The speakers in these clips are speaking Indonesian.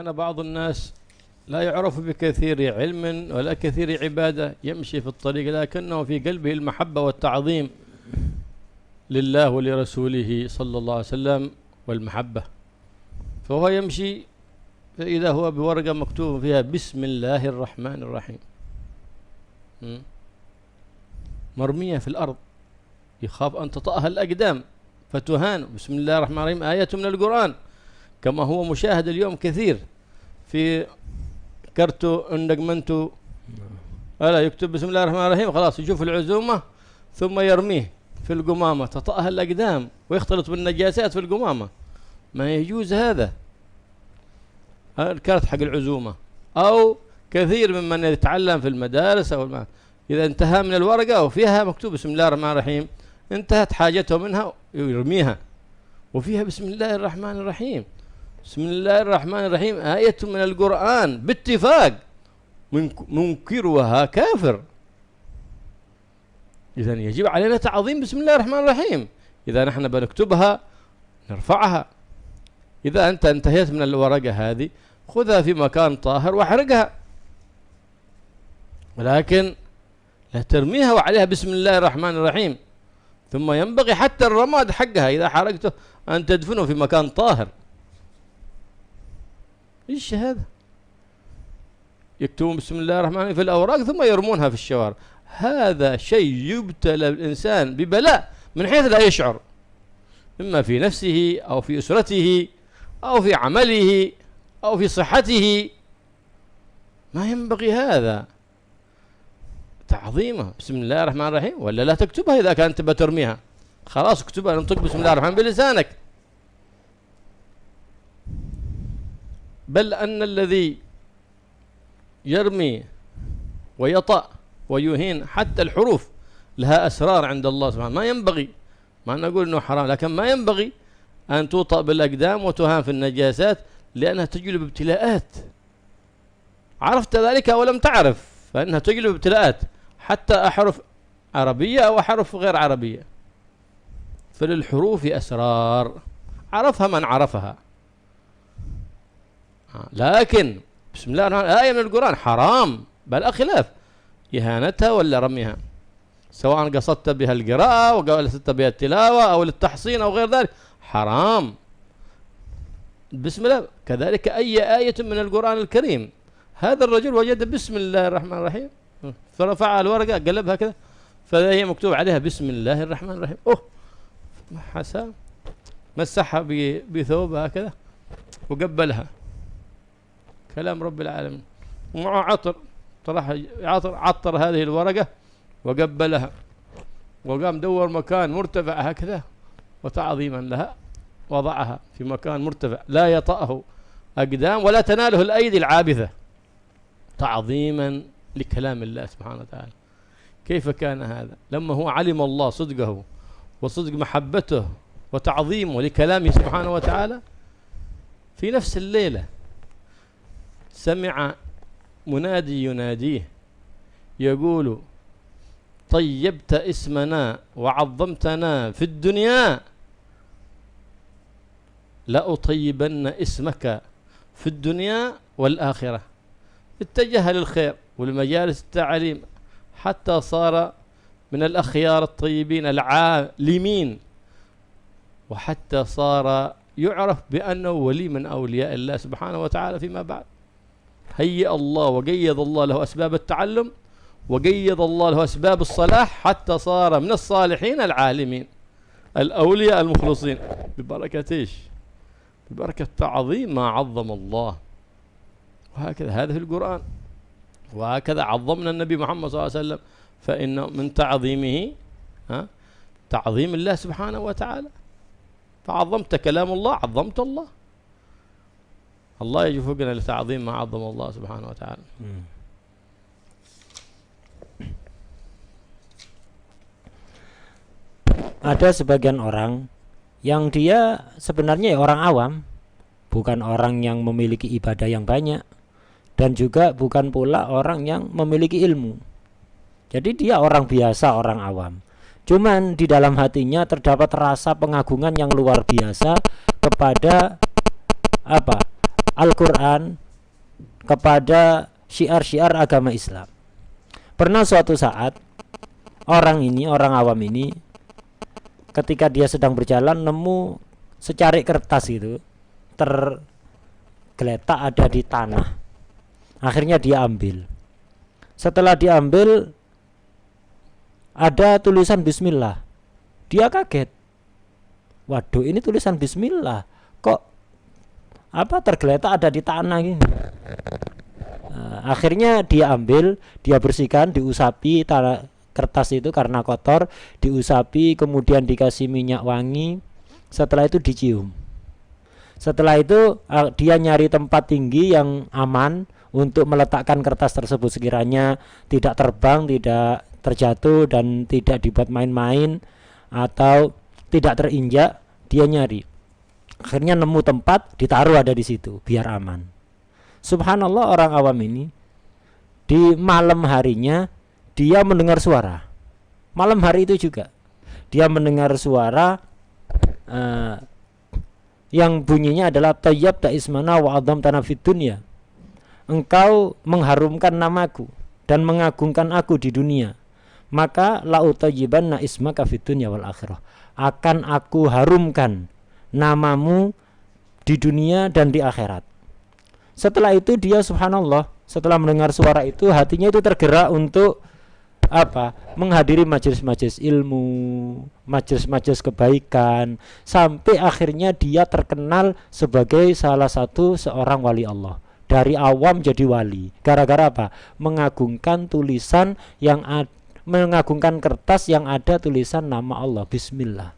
كان بعض الناس لا يعرف بكثير علم ولا كثير عبادة، يمشي في الطريق لكنه في قلبه المحبة والتعظيم لله ولرسوله صلى الله عليه وسلم والمحبة، فهو يمشي فإذا هو بورقة مكتوب فيها بسم الله الرحمن الرحيم مرمية في الأرض، يخاف أن تطأها الأقدام فتهان. بسم الله الرحمن الرحيم آية من القرآن، كما هو مشاهد اليوم كثير في كرتو اندقمنتو ألا يكتب بسم الله الرحمن الرحيم، خلاص يشوف العزومة ثم يرميه في القمامة تطأها الأقدام ويختلط بالنجاسات في القمامة. ما يجوز هذا الكارت حق العزومة. أو كثير ممن يتعلم في المدارس أو إذا انتهى من الورقة وفيها مكتوب بسم الله الرحمن الرحيم انتهت حاجته منها يرميها، وفيها بسم الله الرحمن الرحيم. بسم الله الرحمن الرحيم آية من القرآن باتفاق، منكرها كافر. إذا يجب علينا تعظيم بسم الله الرحمن الرحيم. إذا نحن بنكتبها نرفعها. إذا أنت انتهيت من الورقة هذه خذها في مكان طاهر واحرقها، ولكن لا ترميها وعليها بسم الله الرحمن الرحيم. ثم ينبغي حتى الرماد حقها إذا حرقته أن تدفنه في مكان طاهر. إيش هذا؟ يكتبون بسم الله الرحمن الرحيم في الأوراق ثم يرمونها في الشوارع. هذا شيء يبتلى الإنسان ببلاء من حيث لا يشعر، إما في نفسه أو في أسرته أو في عمله أو في صحته. ما ينبغي هذا تعظيمه بسم الله الرحمن الرحيم. ولا لا تكتبها إذا كانت بترميها، خلاص اكتبها انطق بسم الله الرحمن بلسانك. بل أن الذي يرمي ويطأ ويهين حتى الحروف لها أسرار عند الله سبحانه. ما ينبغي، ما نقول أنه حرام، لكن ما ينبغي أن توطأ بالأقدام وتهان في النجاسات، لأنها تجلب ابتلاءات. عرفت ذلك ولم تعرف فإنها تجلب ابتلاءات، حتى أحرف عربية أو أحرف غير عربية. فللحروف أسرار عرفها من عرفها. لكن بسم الله الرحمن الرحيم آية من القرآن حرام، بل خلاف إهانتها ولا رميها، سواء قصدت بها القراءة أو قصدت بها التلاوة أو للتحصين أو غير ذلك، حرام. بسم الله كذلك أي آية من القرآن الكريم. هذا الرجل وجد بسم الله الرحمن الرحيم فرفع الورقة قلبها كذا فهي مكتوب عليها بسم الله الرحمن الرحيم. حسام مسحها بثوبها كذا وقبلها، كلام رب العالمين، ومعه عطر طرح عطر هذه الورقة وقبلها، وقام دور مكان مرتفع هكذا وتعظيما لها وضعها في مكان مرتفع لا يطأه أقدام ولا تناله الأيدي العابثة، تعظيما لكلام الله سبحانه وتعالى. كيف كان هذا لما هو علم الله صدقه وصدق محبته وتعظيمه لكلامه سبحانه وتعالى؟ في نفس الليلة سمع منادي يناديه يقول طيبت اسمنا وعظمتنا في الدنيا لأطيبن اسمك في الدنيا والآخرة. اتجه للخير والمجالس التعليم حتى صار من الأخيار الطيبين العالمين، وحتى صار يعرف بأنه ولي من أولياء الله سبحانه وتعالى فيما بعد. هيئ الله وقيض الله له أسباب التعلم وقيض الله له أسباب الصلاح حتى صار من الصالحين العالمين الأولياء المخلصين. ببركة إيش؟ ببركة تعظيم ما عظم الله. وهكذا هذا في القرآن، وهكذا عظمنا النبي محمد صلى الله عليه وسلم، فإن من تعظيمه تعظيم الله سبحانه وتعالى. فعظمت كلام الله عظمت الله. الله يجفقنا لتعظيم ما عظم الله سبحانه وتعالى. Ada sebagian orang yang dia sebenarnya orang awam, bukan orang yang memiliki ibadah yang banyak, dan juga bukan pula orang yang memiliki ilmu. Jadi dia orang biasa, orang awam. Cuman di dalam hatinya terdapat rasa pengagungan yang luar biasa kepada Al-Quran kepada syiar-syiar agama Islam. Pernah suatu saat orang awam ini ketika dia sedang berjalan nemu secarik kertas itu tergeletak ada di tanah. Akhirnya dia ambil. Setelah diambil ada tulisan bismillah. Dia kaget. Waduh, ini tulisan bismillah. Kok tergeletak ada di tanah gini. Akhirnya dia ambil, dia bersihkan, diusapi kertas itu karena kotor, diusapi, kemudian dikasih minyak wangi. Setelah itu dicium. Setelah itu dia nyari tempat tinggi yang aman untuk meletakkan kertas tersebut sekiranya tidak terbang, tidak terjatuh, dan tidak dibuat main-main atau tidak terinjak. Dia nyari. Akhirnya nemu tempat, ditaruh ada di situ biar aman. Subhanallah, orang awam ini di malam harinya dia mendengar suara. Malam hari itu juga dia mendengar suara yang bunyinya adalah tayyab ta ismana wa adam tanah fid dunya. Engkau mengharumkan namaku dan mengagungkan aku di dunia, maka la utayyibanna ismaka fid dunya wal akhirah. Akan aku harumkan namamu di dunia dan di akhirat. Setelah itu dia subhanallah, setelah mendengar suara itu hatinya itu tergerak untuk menghadiri majelis-majelis ilmu, majelis-majelis kebaikan, sampai akhirnya dia terkenal sebagai salah satu seorang wali Allah. Dari awam jadi wali. Gara-gara apa? Mengagungkan tulisan mengagungkan kertas yang ada tulisan nama Allah, bismillah.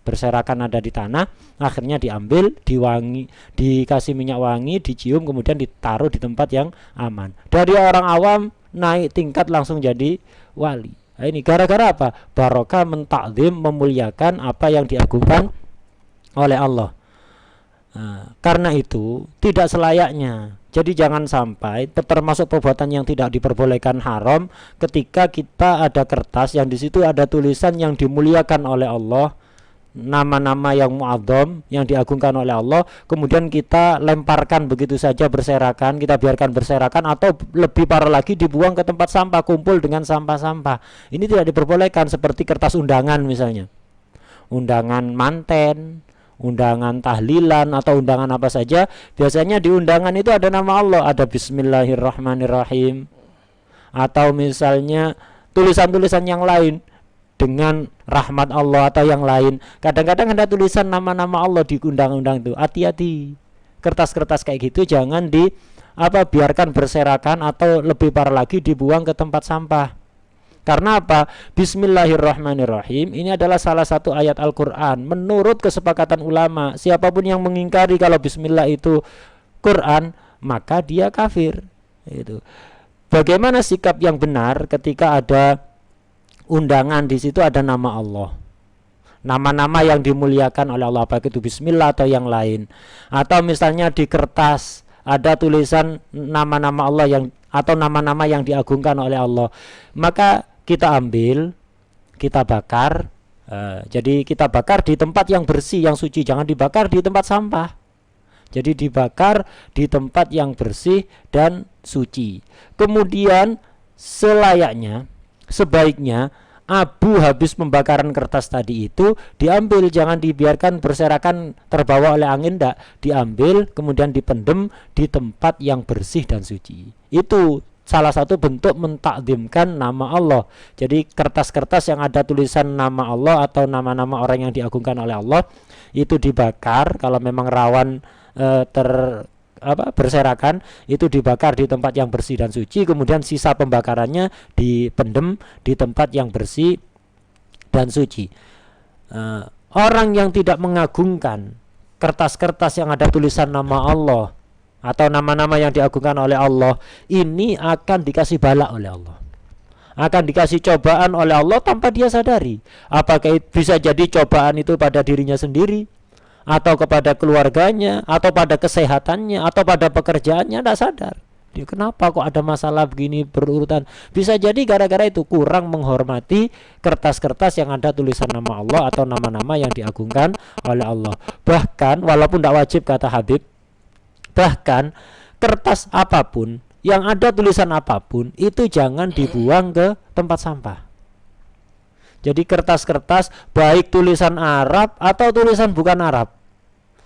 Berserakan ada di tanah, akhirnya diambil, diwangi, dikasih minyak wangi, dicium, kemudian ditaruh di tempat yang aman. Dari orang awam naik tingkat langsung jadi wali. Nah, ini gara-gara apa? Barokah mentakzim, memuliakan apa yang diagungkan oleh Allah. Nah, karena itu tidak selayaknya. Jadi jangan sampai termasuk perbuatan yang tidak diperbolehkan haram ketika kita ada kertas yang di situ ada tulisan yang dimuliakan oleh Allah, nama-nama yang mu'adzam yang diagungkan oleh Allah, kemudian kita lemparkan begitu saja berserakan, kita biarkan berserakan, atau lebih parah lagi dibuang ke tempat sampah, kumpul dengan sampah-sampah. Ini tidak diperbolehkan, seperti kertas undangan misalnya, undangan manten, undangan tahlilan, atau undangan apa saja. Biasanya di undangan itu ada nama Allah, ada bismillahirrahmanirrahim, atau misalnya tulisan-tulisan yang lain dengan rahmat Allah atau yang lain. Kadang-kadang ada tulisan nama-nama Allah di undang-undang itu. Hati-hati. Kertas-kertas kayak gitu jangan biarkan berserakan, atau lebih parah lagi dibuang ke tempat sampah. Karena apa? Bismillahirrahmanirrahim ini adalah salah satu ayat Al-Qur'an. Menurut kesepakatan ulama, siapapun yang mengingkari kalau bismillah itu Quran, maka dia kafir. Itu. Bagaimana sikap yang benar ketika ada undangan di situ ada nama Allah, nama-nama yang dimuliakan oleh Allah, baik itu bismillah atau yang lain, atau misalnya di kertas ada tulisan nama-nama Allah yang atau nama-nama yang diagungkan oleh Allah, maka kita ambil, kita bakar. Jadi kita bakar di tempat yang bersih, yang suci, jangan dibakar di tempat sampah. Jadi dibakar di tempat yang bersih dan suci. Kemudian sebaiknya abu habis pembakaran kertas tadi itu diambil, jangan dibiarkan berserakan terbawa oleh angin, enggak, diambil kemudian dipendem di tempat yang bersih dan suci. Itu salah satu bentuk mentakzimkan nama Allah. Jadi kertas-kertas yang ada tulisan nama Allah atau nama-nama orang yang diagungkan oleh Allah itu dibakar, kalau memang rawan berserakan, itu dibakar di tempat yang bersih dan suci, kemudian sisa pembakarannya dipendem di tempat yang bersih dan suci. Orang yang tidak mengagungkan kertas-kertas yang ada tulisan nama Allah atau nama-nama yang diagungkan oleh Allah, ini akan dikasih bala oleh Allah, akan dikasih cobaan oleh Allah tanpa dia sadari. Apakah bisa jadi cobaan itu pada dirinya sendiri, atau kepada keluarganya, atau pada kesehatannya, atau pada pekerjaannya, tidak sadar. Dia, kenapa kok ada masalah begini berurutan? Bisa jadi gara-gara itu kurang menghormati kertas-kertas yang ada tulisan nama Allah atau nama-nama yang diagungkan oleh Allah. Bahkan walaupun tidak wajib, kata Habib, Bahkan kertas apapun yang ada tulisan apapun itu jangan dibuang ke tempat sampah. Jadi kertas-kertas baik tulisan Arab atau tulisan bukan Arab.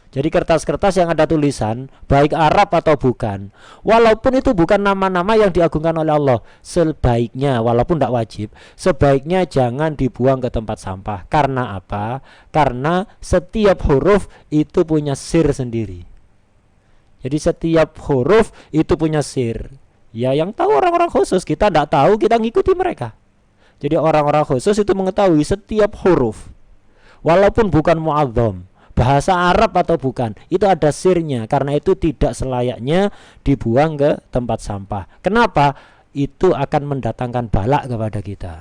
Jadi kertas-kertas yang ada tulisan baik Arab atau bukan, walaupun itu bukan nama-nama yang diagungkan oleh Allah, sebaiknya, walaupun tidak wajib, sebaiknya jangan dibuang ke tempat sampah. Karena apa? Karena setiap huruf itu punya sir sendiri. Jadi setiap huruf itu punya sir. Ya yang tahu orang-orang khusus, kita tidak tahu, kita ngikuti mereka. Jadi orang-orang khusus itu mengetahui setiap huruf, walaupun bukan mu'adzam, bahasa Arab atau bukan, itu ada sirnya. Karena itu tidak selayaknya dibuang ke tempat sampah. Kenapa? Itu akan mendatangkan balak kepada kita.